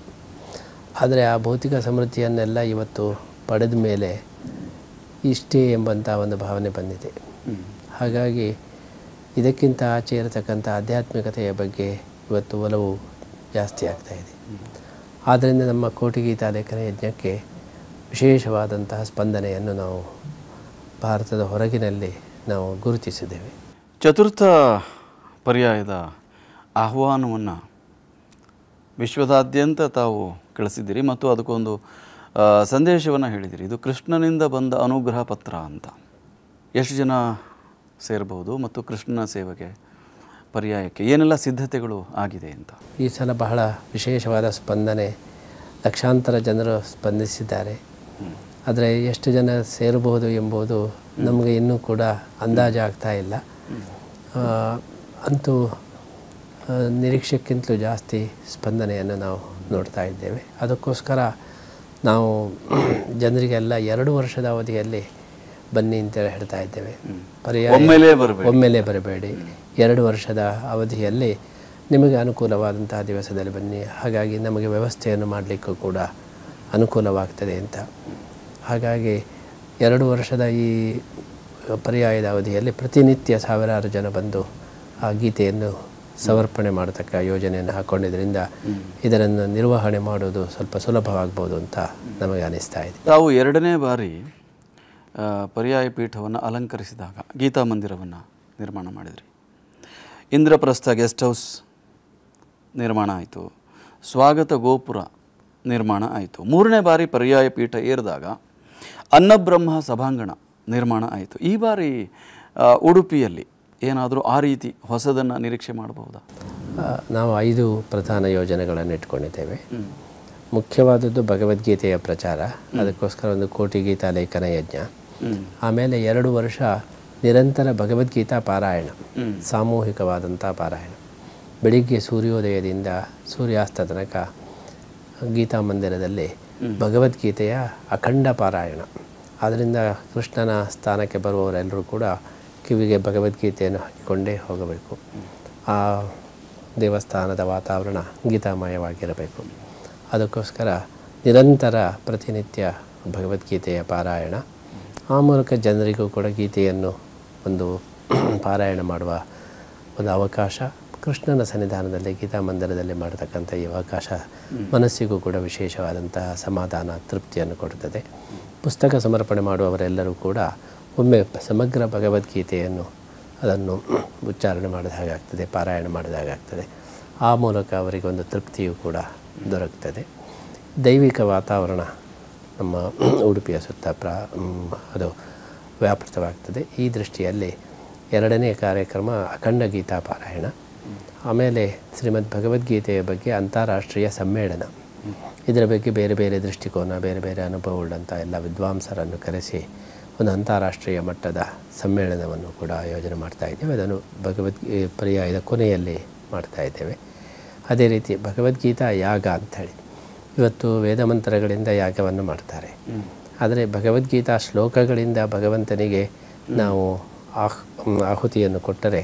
ಆದರೆ ಆ ಭೌತಿಕ ಸಮೃದ್ಧಿಯನ್ನೆಲ್ಲ ಇವತ್ತು ಪಡೆದ ಮೇಲೆ ಇಷ್ಟೇ ಎಂಬಂಥ ಒಂದು ಭಾವನೆ ಬಂದಿದೆ. ಹಾಗಾಗಿ ಇದಕ್ಕಿಂತ ಆಚೆ ಇರತಕ್ಕಂಥ ಆಧ್ಯಾತ್ಮಿಕತೆಯ ಬಗ್ಗೆ ಇವತ್ತು ಒಲವು ಜಾಸ್ತಿ ಆಗ್ತಾಯಿದೆ. ಆದ್ದರಿಂದ ನಮ್ಮ ಕೋಟಿ ಗೀತಾ ಲೇಖನ ಯಜ್ಞಕ್ಕೆ ವಿಶೇಷವಾದಂತಹ ಸ್ಪಂದನೆಯನ್ನು ನಾವು ಭಾರತದ ಹೊರಗಿನಲ್ಲಿ ನಾವು ಗುರುತಿಸಿದ್ದೇವೆ. ಚತುರ್ಥ ಪರ್ಯಾಯದ ಆಹ್ವಾನವನ್ನು ವಿಶ್ವದಾದ್ಯಂತ ತಾವು ಕಳಿಸಿದ್ದೀರಿ ಮತ್ತು ಅದಕ್ಕೊಂದು ಸಂದೇಶವನ್ನು ಹೇಳಿದಿರಿ. ಇದು ಕೃಷ್ಣನಿಂದ ಬಂದ ಅನುಗ್ರಹ ಪತ್ರ ಅಂತ. ಎಷ್ಟು ಜನ ಸೇರಬಹುದು ಮತ್ತು ಕೃಷ್ಣನ ಸೇವೆಗೆ ಪರ್ಯಾಯಕ್ಕೆ ಏನೆಲ್ಲ ಸಿದ್ಧತೆಗಳು ಆಗಿದೆ ಅಂತ? ಈ ಸಲ ಬಹಳ ವಿಶೇಷವಾದ ಸ್ಪಂದನೆ, ಲಕ್ಷಾಂತರ ಜನರು ಸ್ಪಂದಿಸಿದ್ದಾರೆ. ಆದರೆ ಎಷ್ಟು ಜನ ಸೇರಬಹುದು ಎಂಬುದು ನಮಗೆ ಇನ್ನೂ ಕೂಡ ಅಂದಾಜು ಆಗ್ತಾ ಇಲ್ಲ. ಅಂತೂ ನಿರೀಕ್ಷೆಗಿಂತಲೂ ಜಾಸ್ತಿ ಸ್ಪಂದನೆಯನ್ನು ನಾವು ನೋಡ್ತಾ ಇದ್ದೇವೆ. ಅದಕ್ಕೋಸ್ಕರ ನಾವು ಜನರಿಗೆಲ್ಲ 2 ವರ್ಷದ ಅವಧಿಯಲ್ಲಿ ಬನ್ನಿ ಅಂತೇಳಿ ಹೇಳ್ತಾ ಇದ್ದೇವೆ. ಪರ್ಯಾಯ ಒಮ್ಮೆಲೇ ಬರಬೇಡಿ, 2 ವರ್ಷದ ಅವಧಿಯಲ್ಲಿ ನಿಮಗೆ ಅನುಕೂಲವಾದಂತಹ ದಿವಸದಲ್ಲಿ ಬನ್ನಿ. ಹಾಗಾಗಿ ನಮಗೆ ವ್ಯವಸ್ಥೆಯನ್ನು ಮಾಡಲಿಕ್ಕೂ ಕೂಡ ಅನುಕೂಲವಾಗ್ತದೆ ಅಂತ. ಹಾಗಾಗಿ 2 ವರ್ಷದ ಈ ಪರ್ಯಾಯದ ಅವಧಿಯಲ್ಲಿ ಪ್ರತಿನಿತ್ಯ ಸಾವಿರಾರು ಜನ ಬಂದು ಆ ಗೀತೆಯನ್ನು ಸಮರ್ಪಣೆ ಮಾಡತಕ್ಕ ಯೋಜನೆಯನ್ನು ಹಾಕ್ಕೊಂಡಿದ್ದರಿಂದ ಇದನ್ನು ನಿರ್ವಹಣೆ ಮಾಡೋದು ಸ್ವಲ್ಪ ಸುಲಭವಾಗ್ಬೋದು ಅಂತ ನಮಗೆ ಅನಿಸ್ತಾ ಇದೆ. ತಾವು 2ನೇ ಬಾರಿ ಪರ್ಯಾಯ ಪೀಠವನ್ನು ಅಲಂಕರಿಸಿದಾಗ ಗೀತಾ ಮಂದಿರವನ್ನು ನಿರ್ಮಾಣ ಮಾಡಿದ್ರಿ. ಇಂದ್ರಪ್ರಸ್ಥ ಗೆಸ್ಟ್ ಹೌಸ್ ನಿರ್ಮಾಣ ಆಯಿತು, ಸ್ವಾಗತ ಗೋಪುರ ನಿರ್ಮಾಣ ಆಯಿತು. 3ನೇ ಬಾರಿ ಪರ್ಯಾಯ ಪೀಠ ಏರಿದಾಗ ಅನ್ನಬ್ರಹ್ಮ ಸಭಾಂಗಣ ನಿರ್ಮಾಣ ಆಯಿತು. ಈ ಬಾರಿ ಉಡುಪಿಯಲ್ಲಿ ಏನಾದರೂ ಆ ರೀತಿ ಹೊಸದನ್ನು ನಿರೀಕ್ಷೆ ಮಾಡಬಹುದಾ? ನಾವು 5 ಪ್ರಧಾನ ಯೋಜನೆಗಳನ್ನು ಇಟ್ಕೊಂಡಿದ್ದೇವೆ. ಮುಖ್ಯವಾದದ್ದು ಭಗವದ್ಗೀತೆಯ ಪ್ರಚಾರ, ಅದಕ್ಕೋಸ್ಕರ ಒಂದು ಕೋಟಿ ಗೀತಾ ಲೇಖನ ಯಜ್ಞ. ಆಮೇಲೆ 2 ವರ್ಷ ನಿರಂತರ ಭಗವದ್ಗೀತಾ ಪಾರಾಯಣ, ಸಾಮೂಹಿಕವಾದಂಥ ಪಾರಾಯಣ. ಬೆಳಿಗ್ಗೆ ಸೂರ್ಯೋದಯದಿಂದ ಸೂರ್ಯಾಸ್ತ ತನಕ ಗೀತಾ ಮಂದಿರದಲ್ಲಿ ಭಗವದ್ಗೀತೆಯ ಅಖಂಡ ಪಾರಾಯಣ. ಆದ್ದರಿಂದ ಕೃಷ್ಣನ ಸ್ಥಾನಕ್ಕೆ ಬರುವವರೆಲ್ಲರೂ ಕೂಡ ಕಿವಿಗೆ ಭಗವದ್ಗೀತೆಯನ್ನು ಹಾಕಿಕೊಂಡೇ ಹೋಗಬೇಕು. ಆ ದೇವಸ್ಥಾನದ ವಾತಾವರಣ ಗೀತಾಮಯವಾಗಿರಬೇಕು. ಅದಕ್ಕೋಸ್ಕರ ನಿರಂತರ ಪ್ರತಿನಿತ್ಯ ಭಗವದ್ಗೀತೆಯ ಪಾರಾಯಣ, ಆ ಮೂಲಕ ಜನರಿಗೂ ಕೂಡ ಗೀತೆಯನ್ನು ಒಂದು ಪಾರಾಯಣ ಮಾಡುವ ಒಂದು ಅವಕಾಶ, ಕೃಷ್ಣನ ಸನ್ನಿಧಾನದಲ್ಲಿ ಗೀತಾ ಮಂದಿರದಲ್ಲಿ ಮಾಡತಕ್ಕಂಥ ಈ ಅವಕಾಶ ಮನಸ್ಸಿಗೂ ಕೂಡ ವಿಶೇಷವಾದಂತಹ ಸಮಾಧಾನ, ತೃಪ್ತಿಯನ್ನು ಕೊಡುತ್ತದೆ. ಪುಸ್ತಕ ಸಮರ್ಪಣೆ ಮಾಡುವವರೆಲ್ಲರೂ ಕೂಡ ಒಮ್ಮೆ ಸಮಗ್ರ ಭಗವದ್ಗೀತೆಯನ್ನು ಅದನ್ನು ಉಚ್ಚಾರಣೆ ಮಾಡಿದ ಹಾಗಾಗ್ತದೆ, ಪಾರಾಯಣ ಮಾಡಿದ ಹಾಗಾಗ್ತದೆ. ಆ ಮೂಲಕ ಅವರಿಗೆ ಒಂದು ತೃಪ್ತಿಯೂ ಕೂಡ ದೊರಕ್ತದೆ. ದೈವಿಕ ವಾತಾವರಣ ನಮ್ಮ ಉಡುಪಿಯ ಸುತ್ತ ಅದು ವ್ಯಾಪೃತವಾಗ್ತದೆ. ಈ ದೃಷ್ಟಿಯಲ್ಲಿ 2ನೇ ಕಾರ್ಯಕ್ರಮ ಅಖಂಡ ಗೀತಾ ಪಾರಾಯಣ. ಆಮೇಲೆ ಶ್ರೀಮದ್ ಭಗವದ್ಗೀತೆಯ ಬಗ್ಗೆ ಅಂತಾರಾಷ್ಟ್ರೀಯ ಸಮ್ಮೇಳನ. ಇದರ ಬಗ್ಗೆ ಬೇರೆ ಬೇರೆ ದೃಷ್ಟಿಕೋನ, ಬೇರೆ ಬೇರೆ ಅನುಭವವುಳ್ಳಂಥ ಎಲ್ಲ ವಿದ್ವಾಂಸರನ್ನು ಕರೆಸಿ ಒಂದು ಅಂತಾರಾಷ್ಟ್ರೀಯ ಮಟ್ಟದ ಸಮ್ಮೇಳನವನ್ನು ಕೂಡ ಆಯೋಜನೆ ಮಾಡ್ತಾ ಇದ್ದೇವೆ. ಅದನ್ನು ಪರ್ಯಾಯದ ಕೊನೆಯಲ್ಲಿ ಮಾಡ್ತಾ ಇದ್ದೇವೆ. ಅದೇ ರೀತಿ ಭಗವದ್ಗೀತಾ ಯಾಗ ಅಂಥೇಳಿ, ಇವತ್ತು ವೇದಮಂತ್ರಗಳಿಂದ ಯಾಗವನ್ನು ಮಾಡ್ತಾರೆ. ಆದರೆ ಭಗವದ್ಗೀತಾ ಶ್ಲೋಕಗಳಿಂದ ಭಗವಂತನಿಗೆ ನಾವು ಆಹುತಿಯನ್ನು ಕೊಟ್ಟರೆ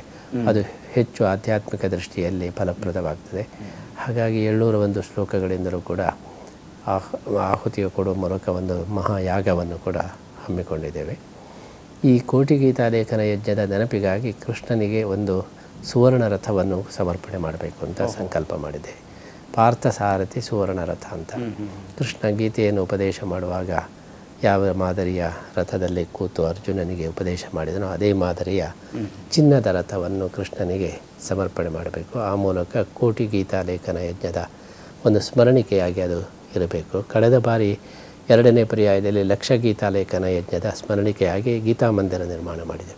ಅದು ಹೆಚ್ಚು ಆಧ್ಯಾತ್ಮಿಕ ದೃಷ್ಟಿಯಲ್ಲಿ ಫಲಪ್ರದವಾಗ್ತದೆ. ಹಾಗಾಗಿ 701 ಶ್ಲೋಕಗಳಿಂದಲೂ ಕೂಡ ಆಹುತಿಯ ಕೊಡುವ ಮೂಲಕ ಒಂದು ಮಹಾಯಾಗವನ್ನು ಕೂಡ ಹಮ್ಮಿಕೊಂಡಿದ್ದೇವೆ. ಈ ಕೋಟಿ ಗೀತಾ ಲೇಖನ ಯಜ್ಞದ ನೆನಪಿಗಾಗಿ ಕೃಷ್ಣನಿಗೆ ಒಂದು ಸುವರ್ಣ ರಥವನ್ನು ಸಮರ್ಪಣೆ ಮಾಡಬೇಕು ಅಂತ ಸಂಕಲ್ಪ ಮಾಡಿದೆ. ಪಾರ್ಥಸಾರಥಿ ಸುವರ್ಣ ರಥ ಅಂತ. ಕೃಷ್ಣ ಗೀತೆಯನ್ನು ಉಪದೇಶ ಮಾಡುವಾಗ ಯಾವ ಮಾದರಿಯ ರಥದಲ್ಲಿ ಕೂತು ಅರ್ಜುನನಿಗೆ ಉಪದೇಶ ಮಾಡಿದನೋ ಅದೇ ಮಾದರಿಯ ಚಿನ್ನದ ರಥವನ್ನು ಕೃಷ್ಣನಿಗೆ ಸಮರ್ಪಣೆ ಮಾಡಬೇಕು. ಆ ಮೂಲಕ ಕೋಟಿ ಗೀತಾ ಲೇಖನ ಯಜ್ಞದ ಒಂದು ಸ್ಮರಣಿಕೆಯಾಗಿ ಅದು ಇರಬೇಕು. ಕಳೆದ ಬಾರಿ 2ನೇ ಪರ್ಯಾಯದಲ್ಲಿ ಲಕ್ಷ ಗೀತಾ ಲೇಖನ ಯಜ್ಞದ ಸ್ಮರಣಿಕೆಯಾಗಿ ಗೀತಾ ಮಂದಿರ ನಿರ್ಮಾಣ ಮಾಡಿದೆ.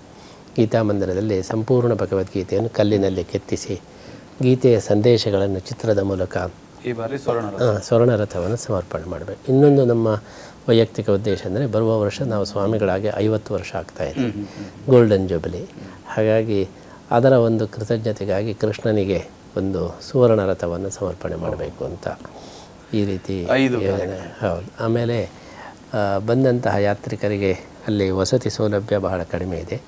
ಗೀತಾ ಮಂದಿರದಲ್ಲಿ ಸಂಪೂರ್ಣ ಭಗವದ್ಗೀತೆಯನ್ನು ಕಲ್ಲಿನಲ್ಲಿ ಕೆತ್ತಿಸಿ ಗೀತೆಯ ಸಂದೇಶಗಳನ್ನು ಚಿತ್ರದ ಮೂಲಕ ಈ ಬಾರಿ ಸ್ವರ್ಣ ರಥವನ್ನು ಸಮರ್ಪಣೆ ಮಾಡಬೇಕು. ಇನ್ನೊಂದು ನಮ್ಮ ವೈಯಕ್ತಿಕ ಉದ್ದೇಶ ಅಂದರೆ ಬರುವ ವರ್ಷ ನಾವು ಸ್ವಾಮಿಗಳಾಗಿ 50 ವರ್ಷ ಆಗ್ತಾಯಿದೆ, ಗೋಲ್ಡನ್ ಜೂಬಿಲಿ. ಹಾಗಾಗಿ ಅದರ ಒಂದು ಕೃತಜ್ಞತೆಗಾಗಿ ಕೃಷ್ಣನಿಗೆ ಒಂದು ಸುವರ್ಣ ರಥವನ್ನು ಸಮರ್ಪಣೆ ಮಾಡಬೇಕು ಅಂತ ಈ ರೀತಿ ಯೋಜನೆ. ಹೌದು. ಆಮೇಲೆ ಬಂದಂತಹ ಯಾತ್ರಿಕರಿಗೆ ಅಲ್ಲಿ ವಸತಿ ಸೌಲಭ್ಯ ಬಹಳ ಕಡಿಮೆ ಇದೆ.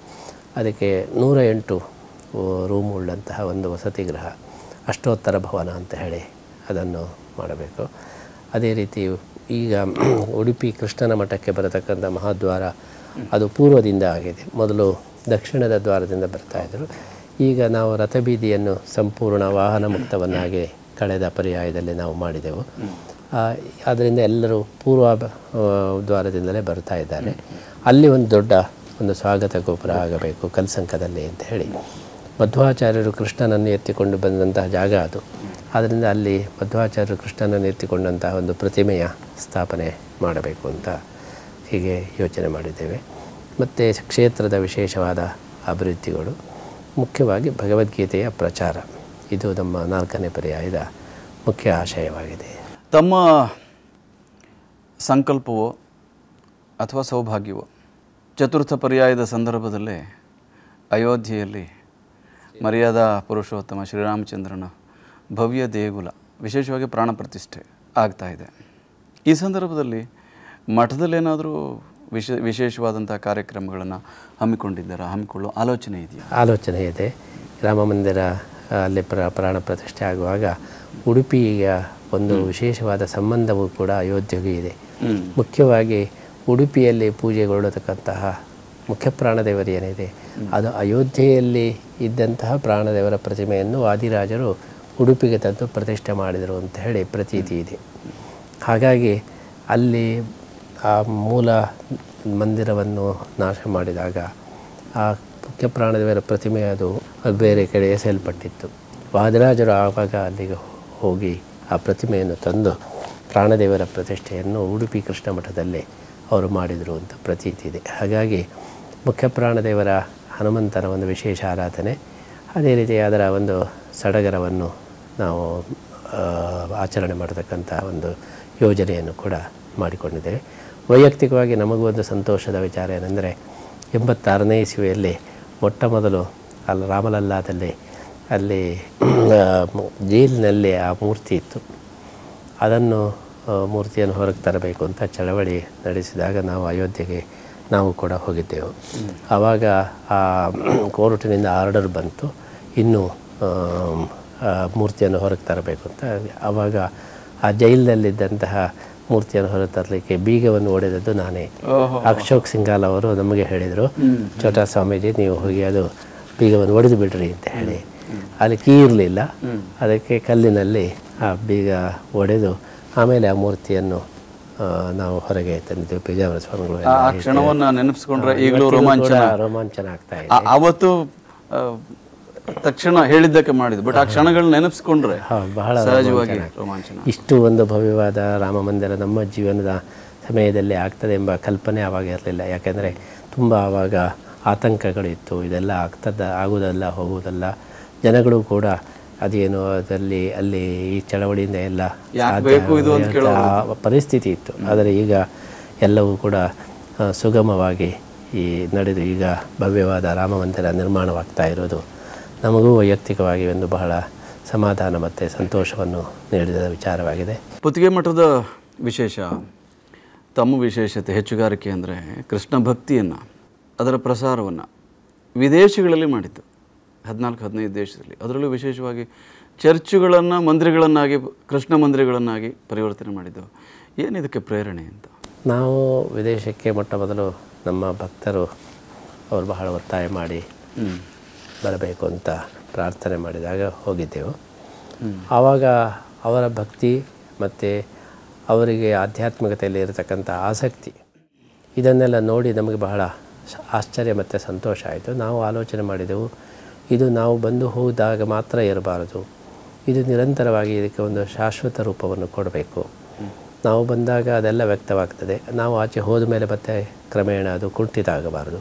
ಅದಕ್ಕೆ 108 ರೂಮ್ ಉಳ್ಳಂತಹ ಒಂದು ವಸತಿ ಗೃಹ, ಅಷ್ಟೋತ್ತರ ಭವನ ಅಂತ ಹೇಳಿ ಅದನ್ನು ಮಾಡಬೇಕು. ಅದೇ ರೀತಿ ಈಗ ಉಡುಪಿ ಕೃಷ್ಣನ ಮಠಕ್ಕೆ ಬರತಕ್ಕಂಥ ಮಹಾದ್ವಾರ ಅದು ಪೂರ್ವದಿಂದ ಆಗಿದೆ. ಮೊದಲು ದಕ್ಷಿಣದ ದ್ವಾರದಿಂದ ಬರ್ತಾಯಿದ್ರು. ಈಗ ನಾವು ರಥಬೀದಿಯನ್ನು ಸಂಪೂರ್ಣ ವಾಹನ ಮುಕ್ತವನ್ನಾಗಿ ಕಳೆದ ಪರ್ಯಾಯದಲ್ಲಿ ನಾವು ಮಾಡಿದೆವು. ಆದ್ದರಿಂದ ಎಲ್ಲರೂ ಪೂರ್ವ ದ್ವಾರದಿಂದಲೇ ಬರ್ತಾ ಇದ್ದಾರೆ. ಅಲ್ಲಿ ಒಂದು ದೊಡ್ಡ ಒಂದು ಸ್ವಾಗತ ಗೋಪುರ ಆಗಬೇಕು ಕಲ್ಸಂಕದಲ್ಲಿ ಅಂತ ಹೇಳಿ ಮಧ್ವಾಚಾರ್ಯರು ಕೃಷ್ಣನನ್ನು ಎತ್ತಿಕೊಂಡು ಬಂದಂತಹ ಜಾಗ ಅದು. ಆದ್ದರಿಂದ ಅಲ್ಲಿ ಮಧ್ವಾಚಾರ್ಯರು ಕೃಷ್ಣನನ್ನು ಎತ್ತಿಕೊಂಡಂತಹ ಒಂದು ಪ್ರತಿಮೆಯ ಸ್ಥಾಪನೆ ಮಾಡಬೇಕು ಅಂತ ಹೀಗೆ ಯೋಚನೆ ಮಾಡಿದ್ದೇವೆ. ಮತ್ತು ಕ್ಷೇತ್ರದ ವಿಶೇಷವಾದ ಅಭಿವೃದ್ಧಿಗಳು, ಮುಖ್ಯವಾಗಿ ಭಗವದ್ಗೀತೆಯ ಪ್ರಚಾರ, ಇದು ನಮ್ಮ 4ನೇ ಪರ್ಯಾಯದ ಮುಖ್ಯ ಆಶಯವಾಗಿದೆ. ತಮ್ಮ ಸಂಕಲ್ಪವೋ ಅಥವಾ ಸೌಭಾಗ್ಯವೋ ಚತುರ್ಥ ಪರ್ಯಾಯದ ಸಂದರ್ಭದಲ್ಲೇ ಅಯೋಧ್ಯೆಯಲ್ಲಿ ಮರ್ಯಾದಾ ಪುರುಷೋತ್ತಮ ಶ್ರೀರಾಮಚಂದ್ರನ ಭವ್ಯ ದೇಗುಲ, ವಿಶೇಷವಾಗಿ ಪ್ರಾಣ ಪ್ರತಿಷ್ಠೆ ಆಗ್ತಾ ಇದೆ. ಈ ಸಂದರ್ಭದಲ್ಲಿ ಮಠದಲ್ಲೇನಾದರೂ ವಿಶೇಷವಾದಂಥ ಕಾರ್ಯಕ್ರಮಗಳನ್ನು ಹಮ್ಮಿಕೊಳ್ಳೋ ಆಲೋಚನೆ ಇದೆಯಾ? ಆಲೋಚನೆ ಇದೆ. ರಾಮ ಮಂದಿರ ಅಲ್ಲಿ ಪ್ರಾಣ ಪ್ರತಿಷ್ಠೆ ಆಗುವಾಗ ಉಡುಪಿಯ ಒಂದು ವಿಶೇಷವಾದ ಸಂಬಂಧವೂ ಕೂಡ ಅಯೋಧ್ಯೆಗೂ ಇದೆ. ಮುಖ್ಯವಾಗಿ ಉಡುಪಿಯಲ್ಲಿ ಪೂಜೆಗೊಳ್ಳತಕ್ಕಂತಹ ಮುಖ್ಯ ಪ್ರಾಣದೇವರು ಏನಿದೆ ಅದು ಅಯೋಧ್ಯೆಯಲ್ಲಿ ಇದ್ದಂತಹ ಪ್ರಾಣದೇವರ ಪ್ರತಿಮೆಯನ್ನು ವಾದಿರಾಜರು ಉಡುಪಿಗೆ ತಂದು ಪ್ರತಿಷ್ಠೆ ಮಾಡಿದರು ಅಂತ ಹೇಳಿ ಪ್ರತೀತಿ ಇದೆ. ಹಾಗಾಗಿ ಅಲ್ಲಿ ಆ ಮೂಲ ಮಂದಿರವನ್ನು ನಾಶ ಮಾಡಿದಾಗ ಆ ಮುಖ್ಯ ಪ್ರಾಣದೇವರ ಪ್ರತಿಮೆ ಅದು ಬೇರೆ ಕಡೆ ಎಸೆಯಲ್ಪಟ್ಟಿತ್ತು. ವಾದಿರಾಜರು ಆವಾಗ ಅಲ್ಲಿಗೆ ಹೋಗಿ ಆ ಪ್ರತಿಮೆಯನ್ನು ತಂದು ಪ್ರಾಣದೇವರ ಪ್ರತಿಷ್ಠೆಯನ್ನು ಉಡುಪಿ ಕೃಷ್ಣ ಮಠದಲ್ಲಿ ಅವರು ಮಾಡಿದರು ಅಂತ ಪ್ರತೀತಿ ಇದೆ. ಹಾಗಾಗಿ ಮುಖ್ಯ ಪ್ರಾಣದೇವರ ಹನುಮಂತನ ಒಂದು ವಿಶೇಷ ಆರಾಧನೆ, ಅದೇ ರೀತಿ ಅದರ ಒಂದು ಸಡಗರವನ್ನು ನಾವು ಆಚರಣೆ ಮಾಡತಕ್ಕಂಥ ಒಂದು ಯೋಜನೆಯನ್ನು ಕೂಡ ಮಾಡಿಕೊಂಡಿದ್ದೇವೆ. ವೈಯಕ್ತಿಕವಾಗಿ ನಮಗೂ ಒಂದು ಸಂತೋಷದ ವಿಚಾರ ಏನೆಂದರೆ 86ನೇ ಇಸವಿಯಲ್ಲಿ ಮೊಟ್ಟ ಮೊದಲು ರಾಮಲಲ್ಲಾದಲ್ಲಿ ಅಲ್ಲಿ ಜೈಲಿನಲ್ಲಿ ಆ ಮೂರ್ತಿ ಇತ್ತು. ಅದನ್ನು ಮೂರ್ತಿಯನ್ನು ಹೊರಗೆ ತರಬೇಕು ಅಂತ ಚಳವಳಿ ನಡೆಸಿದಾಗ ನಾವು ಅಯೋಧ್ಯೆಗೆ ನಾವು ಕೂಡ ಹೋಗಿದ್ದೆವು. ಆವಾಗ ಆ ಕೋರ್ಟಿನಿಂದ ಆರ್ಡರ್ ಬಂತು, ಇನ್ನೂ ಮೂರ್ತಿಯನ್ನು ಹೊರಗೆ ತರಬೇಕು ಅಂತ. ಆವಾಗ ಆ ಜೈಲಿನಲ್ಲಿದ್ದಂತಹ ಮೂರ್ತಿಯನ್ನು ಹೊರಗೆ ತರಲಿಕ್ಕೆ ಬೀಗವನ್ನು ಒಡೆದದ್ದು ನಾನೇ. ಅಶೋಕ್ ಸಿಂಘಾಲ್ ಅವರು ನಮಗೆ ಹೇಳಿದರು, ಛೋಟಾ ಸ್ವಾಮೀಜಿ ನೀವು ಹೋಗಿ ಅದು ಬೀಗವನ್ನು ಒಡೆದು ಬಿಡ್ರಿ ಅಂತ ಹೇಳಿ. ಅಲ್ಲಿ ಕೀ ಇರಲಿಲ್ಲ, ಅದಕ್ಕೆ ಕಲ್ಲಿನಲ್ಲಿ ಆ ಬೀಗ ಒಡೆದು ಆಮೇಲೆ ಆ ಮೂರ್ತಿಯನ್ನು ನಾವು ಹೊರಗೆ ತಂದಿದ್ದೇವೆ. ಪೇಜಾವರ ಸ್ವಾಮಿಗಳು ಕ್ಷಣವನ್ನು ನೆನಪಿಸ್ಕೊಂಡ್ರೆ ಈಗಲೂ ರೋಮಾಂಚನ ಆಗ್ತಾ ಇದೆ. ಅವತ್ತು ತಕ್ಷಣ ಹೇಳಿದ್ದಕ್ಕೆ ಮಾಡಿದ್ದು, ಬಟ್ ಆ ಕ್ಷಣಗಳನ್ನ ನೆನಪಿಸ್ಕೊಂಡ್ರೆ ಬಹಳ ಸಹಜವಾಗಿ ರೋಮಾಂಚನ. ಇಷ್ಟು ಒಂದು ಭವ್ಯವಾದ ರಾಮ ಮಂದಿರ ನಮ್ಮ ಜೀವನದ ಸಮಯದಲ್ಲಿ ಆಗ್ತದೆ ಎಂಬ ಕಲ್ಪನೆ ಆವಾಗ ಇರಲಿಲ್ಲ. ಯಾಕೆಂದರೆ ತುಂಬ ಆವಾಗ ಆತಂಕಗಳಿತ್ತು, ಇದೆಲ್ಲ ಆಗುವುದಲ್ಲ ಹೋಗುವುದಲ್ಲ, ಜನಗಳು ಕೂಡ ಅದೇನು ಅದರಲ್ಲಿ ಅಲ್ಲಿ ಈ ಚಳವಳಿಯಿಂದ ಎಲ್ಲ ಪರಿಸ್ಥಿತಿ ಇತ್ತು. ಆದರೆ ಈಗ ಎಲ್ಲವೂ ಕೂಡ ಸುಗಮವಾಗಿ ನಡೆದು ಈಗ ಭವ್ಯವಾದ ರಾಮ ಮಂದಿರ ನಿರ್ಮಾಣವಾಗ್ತಾ ಇರೋದು ನಮಗೂ ವೈಯಕ್ತಿಕವಾಗಿ ಒಂದು ಬಹಳ ಸಮಾಧಾನ ಮತ್ತು ಸಂತೋಷವನ್ನು ನೀಡಿದ ವಿಚಾರವಾಗಿದೆ. ಪುತ್ತಿಗೆ ಮಠದ ವಿಶೇಷ, ತಮ್ಮ ವಿಶೇಷತೆ ಹೆಚ್ಚುಗಾರಿಕೆ ಅಂದರೆ ಕೃಷ್ಣ ಭಕ್ತಿಯನ್ನು, ಅದರ ಪ್ರಸಾರವನ್ನು ವಿದೇಶಗಳಲ್ಲಿ ಮಾಡಿದ್ದು, 14-15 ದೇಶದಲ್ಲಿ. ಅದರಲ್ಲೂ ವಿಶೇಷವಾಗಿ ಚರ್ಚುಗಳನ್ನು ಮಂದಿರಗಳನ್ನಾಗಿ, ಕೃಷ್ಣ ಮಂದಿರಗಳನ್ನಾಗಿ ಪರಿವರ್ತನೆ ಮಾಡಿದ್ದೆವು. ಏನಿದಕ್ಕೆ ಪ್ರೇರಣೆ ಅಂತ? ನಾವು ವಿದೇಶಕ್ಕೆ ಮೊಟ್ಟ ಮೊದಲು ನಮ್ಮ ಭಕ್ತರು ಅವರು ಬಹಳ ಒತ್ತಾಯ ಮಾಡಿ ಬರಬೇಕು ಅಂತ ಪ್ರಾರ್ಥನೆ ಮಾಡಿದಾಗ ಹೋಗಿದ್ದೆವು. ಆವಾಗ ಅವರ ಭಕ್ತಿ ಮತ್ತು ಅವರಿಗೆ ಆಧ್ಯಾತ್ಮಿಕತೆಯಲ್ಲಿ ಇರತಕ್ಕಂಥ ಆಸಕ್ತಿ, ಇದನ್ನೆಲ್ಲ ನೋಡಿ ನಮಗೆ ಬಹಳ ಆಶ್ಚರ್ಯ ಮತ್ತು ಸಂತೋಷ ಆಯಿತು. ನಾವು ಆಲೋಚನೆ ಮಾಡಿದೆವು, ಇದು ನಾವು ಬಂದು ಹೋದಾಗ ಮಾತ್ರ ಇರಬಾರದು, ಇದು ನಿರಂತರವಾಗಿ ಇದಕ್ಕೆ ಒಂದು ಶಾಶ್ವತ ರೂಪವನ್ನು ಕೊಡಬೇಕು. ನಾವು ಬಂದಾಗ ಅದೆಲ್ಲ ವ್ಯಕ್ತವಾಗ್ತದೆ, ನಾವು ಆಚೆ ಹೋದ ಮೇಲೆ ಮತ್ತೆ ಕ್ರಮೇಣ ಅದು ಕುಂಠಿತ ಆಗಬಾರದು.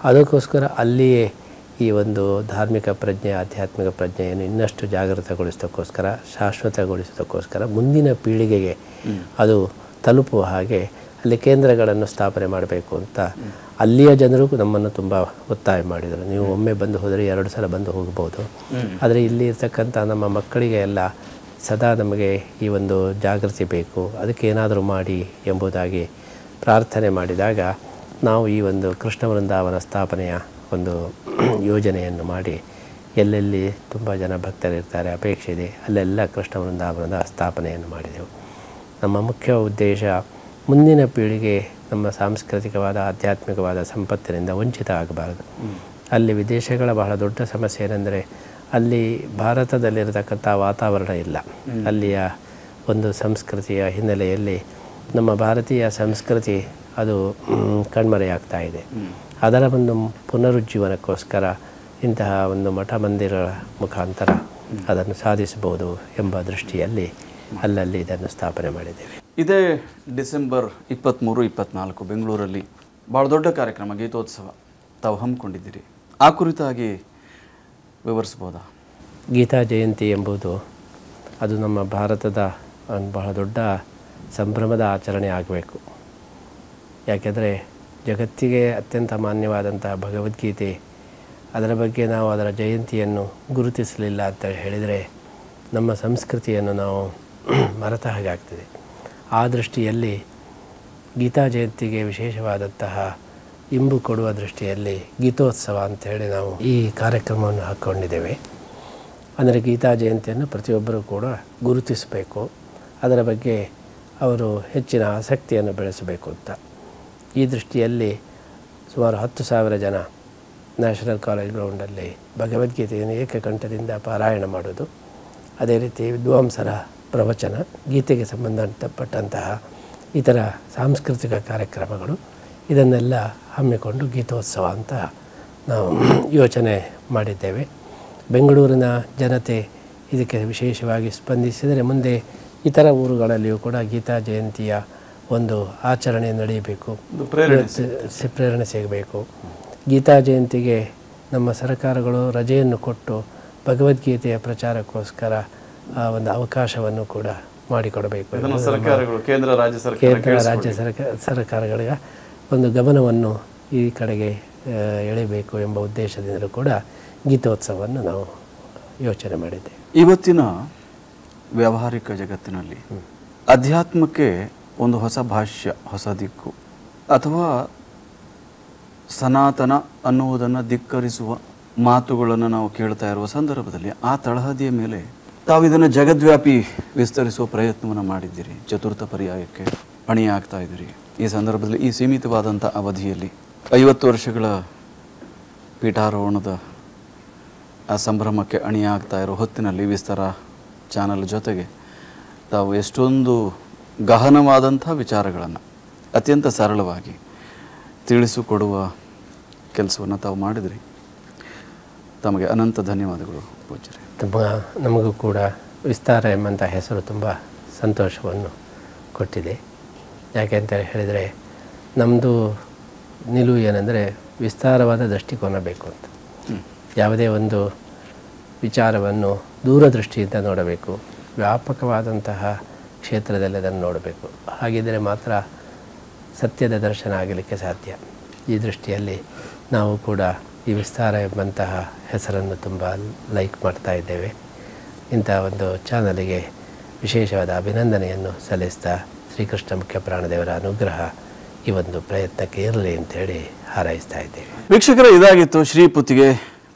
ಅದಕ್ಕೋಸ್ಕರ ಅಲ್ಲಿಯೇ ಈ ಒಂದು ಧಾರ್ಮಿಕ ಪ್ರಜ್ಞೆ, ಆಧ್ಯಾತ್ಮಿಕ ಪ್ರಜ್ಞೆಯನ್ನು ಇನ್ನಷ್ಟು ಜಾಗೃತಗೊಳಿಸೋದಕ್ಕೋಸ್ಕರ, ಶಾಶ್ವತಗೊಳಿಸೋದಕ್ಕೋಸ್ಕರ, ಮುಂದಿನ ಪೀಳಿಗೆಗೆ ಅದು ತಲುಪುವ ಹಾಗೆ ಅಲ್ಲಿ ಕೇಂದ್ರಗಳನ್ನು ಸ್ಥಾಪನೆ ಮಾಡಬೇಕು ಅಂತ ಅಲ್ಲಿಯ ಜನರು ನಮ್ಮನ್ನು ತುಂಬ ಒತ್ತಾಯ ಮಾಡಿದರು. ನೀವು ಒಮ್ಮೆ ಬಂದು ಹೋದರೆ 2 ಸಲ ಬಂದು ಹೋಗಬಹುದು, ಆದರೆ ಇಲ್ಲಿ ಇರ್ತಕ್ಕಂಥ ನಮ್ಮ ಮಕ್ಕಳಿಗೆ ಎಲ್ಲ ಸದಾ ನಮಗೆ ಈ ಒಂದು ಜಾಗೃತಿ ಬೇಕು, ಅದಕ್ಕೆ ಏನಾದರೂ ಮಾಡಿ ಎಂಬುದಾಗಿ ಪ್ರಾರ್ಥನೆ ಮಾಡಿದಾಗ ನಾವು ಈ ಒಂದು ಕೃಷ್ಣ ವೃಂದಾವನ ಸ್ಥಾಪನೆಯ ಒಂದು ಯೋಜನೆಯನ್ನು ಮಾಡಿ, ಎಲ್ಲೆಲ್ಲಿ ತುಂಬ ಜನ ಭಕ್ತರಿರ್ತಾರೆ, ಅಪೇಕ್ಷೆ ಇದೆ, ಅಲ್ಲೆಲ್ಲ ಕೃಷ್ಣ ವೃಂದಾವನದ ಸ್ಥಾಪನೆಯನ್ನು ಮಾಡಿದೆವು. ನಮ್ಮ ಮುಖ್ಯ ಉದ್ದೇಶ ಮುಂದಿನ ಪೀಳಿಗೆ ನಮ್ಮ ಸಾಂಸ್ಕೃತಿಕವಾದ, ಆಧ್ಯಾತ್ಮಿಕವಾದ ಸಂಪತ್ತಿನಿಂದ ವಂಚಿತ ಆಗಬಾರದು. ಅಲ್ಲಿ ವಿದೇಶಗಳ ಬಹಳ ದೊಡ್ಡ ಸಮಸ್ಯೆ ಏನೆಂದರೆ ಅಲ್ಲಿ ಭಾರತದಲ್ಲಿರತಕ್ಕಂಥ ವಾತಾವರಣ ಇಲ್ಲ. ಅಲ್ಲಿಯ ಒಂದು ಸಂಸ್ಕೃತಿಯ ಹಿನ್ನೆಲೆಯಲ್ಲಿ ನಮ್ಮ ಭಾರತೀಯ ಸಂಸ್ಕೃತಿ ಅದು ಕಣ್ಮರೆಯಾಗ್ತಾ ಇದೆ. ಅದರ ಒಂದು ಪುನರುಜ್ಜೀವನಕ್ಕೋಸ್ಕರ ಇಂತಹ ಒಂದು ಮಠ ಮಂದಿರಗಳ ಮುಖಾಂತರ ಅದನ್ನು ಸಾಧಿಸಬಹುದು ಎಂಬ ದೃಷ್ಟಿಯಲ್ಲಿ ಅಲ್ಲಲ್ಲಿ ಇದನ್ನು ಸ್ಥಾಪನೆ ಮಾಡಿದ್ದೇವೆ. ಇದೇ ಡಿಸೆಂಬರ್ 23-24 ಬೆಂಗಳೂರಲ್ಲಿ ಭಾಳ ದೊಡ್ಡ ಕಾರ್ಯಕ್ರಮ ಗೀತೋತ್ಸವ ತಾವು ಹಮ್ಮಿಕೊಂಡಿದ್ದೀರಿ. ಆ ಕುರಿತಾಗಿ ವಿವರಿಸ್ಬೋದಾ? ಗೀತಾ ಜಯಂತಿ ಎಂಬುದು ಅದು ನಮ್ಮ ಭಾರತದ ಒಂದು ಬಹಳ ದೊಡ್ಡ ಸಂಭ್ರಮದ ಆಚರಣೆ ಆಗಬೇಕು. ಯಾಕೆಂದರೆ ಜಗತ್ತಿಗೆ ಅತ್ಯಂತ ಮಾನ್ಯವಾದಂತಹ ಭಗವದ್ಗೀತೆ, ಅದರ ಬಗ್ಗೆ ನಾವು ಅದರ ಜಯಂತಿಯನ್ನು ಗುರುತಿಸಲಿಲ್ಲ ಅಂತ ಹೇಳಿದರೆ ನಮ್ಮ ಸಂಸ್ಕೃತಿಯನ್ನು ನಾವು ಮರೆತ ಹಾಗಾಗ್ತದೆ. ಆ ದೃಷ್ಟಿಯಲ್ಲಿ ಗೀತಾ ಜಯಂತಿಗೆ ವಿಶೇಷವಾದಂತಹ ಇಂಬು ಕೊಡುವ ದೃಷ್ಟಿಯಲ್ಲಿ ಗೀತೋತ್ಸವ ಅಂಥೇಳಿ ನಾವು ಈ ಕಾರ್ಯಕ್ರಮವನ್ನು ಹಾಕ್ಕೊಂಡಿದ್ದೇವೆ. ಅಂದರೆ ಗೀತಾ ಜಯಂತಿಯನ್ನು ಪ್ರತಿಯೊಬ್ಬರೂ ಕೂಡ ಗುರುತಿಸಬೇಕು, ಅದರ ಬಗ್ಗೆ ಅವರು ಹೆಚ್ಚಿನ ಆಸಕ್ತಿಯನ್ನು ಬೆಳೆಸಬೇಕು ಅಂತ. ಈ ದೃಷ್ಟಿಯಲ್ಲಿ ಸುಮಾರು 10,000 ಜನ ನ್ಯಾಷನಲ್ ಕಾಲೇಜ್ ಗ್ರೌಂಡಲ್ಲಿ ಭಗವದ್ಗೀತೆಯನ್ನು ಏಕಕಂಠದಿಂದ ಪಾರಾಯಣ ಮಾಡೋದು, ಅದೇ ರೀತಿ ವಿದ್ವಾಂಸರ ಪ್ರವಚನ, ಗೀತೆಗೆ ಸಂಬಂಧಪಟ್ಟಂತಹ ಇತರ ಸಾಂಸ್ಕೃತಿಕ ಕಾರ್ಯಕ್ರಮಗಳು, ಇದನ್ನೆಲ್ಲ ಹಮ್ಮಿಕೊಂಡು ಗೀತೋತ್ಸವ ಅಂತ ನಾವು ಯೋಚನೆ ಮಾಡಿದ್ದೇವೆ. ಬೆಂಗಳೂರಿನ ಜನತೆ ಇದಕ್ಕೆ ವಿಶೇಷವಾಗಿ ಸ್ಪಂದಿಸಿದರೆ ಮುಂದೆ ಇತರ ಊರುಗಳಲ್ಲಿಯೂ ಕೂಡ ಗೀತಾ ಜಯಂತಿಯ ಒಂದು ಆಚರಣೆ ನಡೆಯಬೇಕು, ಪ್ರೇರಣೆ ಸಿಗಬೇಕು. ಗೀತಾ ಜಯಂತಿಗೆ ನಮ್ಮ ಸರ್ಕಾರಗಳು ರಜೆಯನ್ನು ಕೊಟ್ಟು ಭಗವದ್ಗೀತೆಯ ಪ್ರಚಾರಕ್ಕೋಸ್ಕರ ಒಂದು ಅವಕಾಶವನ್ನು ಕೂಡ ಮಾಡಿಕೊಡಬೇಕು. ಕೇಂದ್ರ ರಾಜ್ಯ ಸರ್ಕಾರಗಳಿಗೆ ಒಂದು ಗಮನವನ್ನು ಈ ಕಡೆಗೆ ಎಳೆಯಬೇಕು ಎಂಬ ಉದ್ದೇಶದಿಂದಲೂ ಕೂಡ ಗೀತೋತ್ಸವವನ್ನು ನಾವು ಯೋಚನೆ ಮಾಡಿದ್ದೇವೆ. ಇವತ್ತಿನ ವ್ಯಾವಹಾರಿಕ ಜಗತ್ತಿನಲ್ಲಿ ಅಧ್ಯಾತ್ಮಕ್ಕೆ ಒಂದು ಹೊಸ ಭಾಷ್ಯ, ಹೊಸ ದಿಕ್ಕು ಅಥವಾ ಸನಾತನ ಅನ್ನುವುದನ್ನು ಧಿಕ್ಕರಿಸುವ ಮಾತುಗಳನ್ನು ನಾವು ಕೇಳ್ತಾ ಇರುವ ಸಂದರ್ಭದಲ್ಲಿ ಆ ತಳಹದಿಯ ಮೇಲೆ ತಾವು ಇದನ್ನು ಜಗದ್ವ್ಯಾಪಿ ವಿಸ್ತರಿಸುವ ಪ್ರಯತ್ನವನ್ನು ಮಾಡಿದ್ದೀರಿ. ಚತುರ್ಥ ಪರ್ಯಾಯಕ್ಕೆ ಅಣಿಯಾಗ್ತಾ ಇದ್ದೀರಿ. ಈ ಸಂದರ್ಭದಲ್ಲಿ ಈ ಸೀಮಿತವಾದಂಥ ಅವಧಿಯಲ್ಲಿ 50 ವರ್ಷಗಳ ಪೀಠಾರೋಹಣದ ಆ ಸಂಭ್ರಮಕ್ಕೆ ಅಣಿಯಾಗ್ತಾ ಇರೋ ಹೊತ್ತಿನಲ್ಲಿ ವಿಸ್ತಾರ ಚಾನಲ್ ಜೊತೆಗೆ ತಾವು ಎಷ್ಟೊಂದು ಗಹನವಾದಂಥ ವಿಚಾರಗಳನ್ನು ಅತ್ಯಂತ ಸರಳವಾಗಿ ತಿಳಿಸಿಕೊಡುವ ಕೆಲಸವನ್ನು ತಾವು ಮಾಡಿದ್ರಿ. ತಮಗೆ ಅನಂತ ಧನ್ಯವಾದಗಳು ಪೂಜ್ಯರೇ. ನಮಗೂ ಕೂಡ ವಿಸ್ತಾರ ಎಂಬಂಥ ಹೆಸರು ತುಂಬ ಸಂತೋಷವನ್ನು ಕೊಟ್ಟಿದೆ. ಯಾಕೆಂತ ಹೇಳಿದರೆ ನಮ್ಮದು ನಿಲುವು ಏನೆಂದರೆ ವಿಸ್ತಾರವಾದ ದೃಷ್ಟಿಕೋನ ಬೇಕು ಅಂತ. ಯಾವುದೇ ಒಂದು ವಿಚಾರವನ್ನು ದೂರದೃಷ್ಟಿಯಿಂದ ನೋಡಬೇಕು, ವ್ಯಾಪಕವಾದಂತಹ ಕ್ಷೇತ್ರದಲ್ಲಿ ಅದನ್ನು ನೋಡಬೇಕು. ಹಾಗಿದ್ದರೆ ಮಾತ್ರ ಸತ್ಯದ ದರ್ಶನ ಆಗಲಿಕ್ಕೆ ಸಾಧ್ಯ. ಈ ದೃಷ್ಟಿಯಲ್ಲಿ ನಾವು ಕೂಡ ಈ ವಿಸ್ತಾರ ಎಂಬಂತಹ ಹೆಸರನ್ನು ತುಂಬ ಲೈಕ್ ಮಾಡ್ತಾ ಇದ್ದೇವೆ. ಇಂಥ ಒಂದು ಚಾನಲಿಗೆ ವಿಶೇಷವಾದ ಅಭಿನಂದನೆಯನ್ನು ಸಲ್ಲಿಸ್ತಾ ಶ್ರೀಕೃಷ್ಣ ಮುಖ್ಯ ಪ್ರಾಣದೇವರ ಅನುಗ್ರಹ ಈ ಒಂದು ಪ್ರಯತ್ನಕ್ಕೆ ಇರಲಿ ಅಂತೇಳಿ ಹಾರೈಸ್ತಾ ಇದ್ದೇವೆ. ವೀಕ್ಷಕರೇ, ಇದಾಗಿತ್ತು ಶ್ರೀ ಪುತ್ತಿಗೆ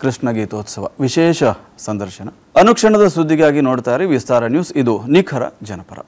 ಕೃಷ್ಣ ಗೀತೋತ್ಸವ ವಿಶೇಷ ಸಂದರ್ಶನ. ಅನುಕ್ಷಣದ ಸುದ್ದಿಗಾಗಿ ನೋಡ್ತಾರೆ ವಿಸ್ತಾರ ನ್ಯೂಸ್. ಇದು ನಿಖರ ಜನಪರ.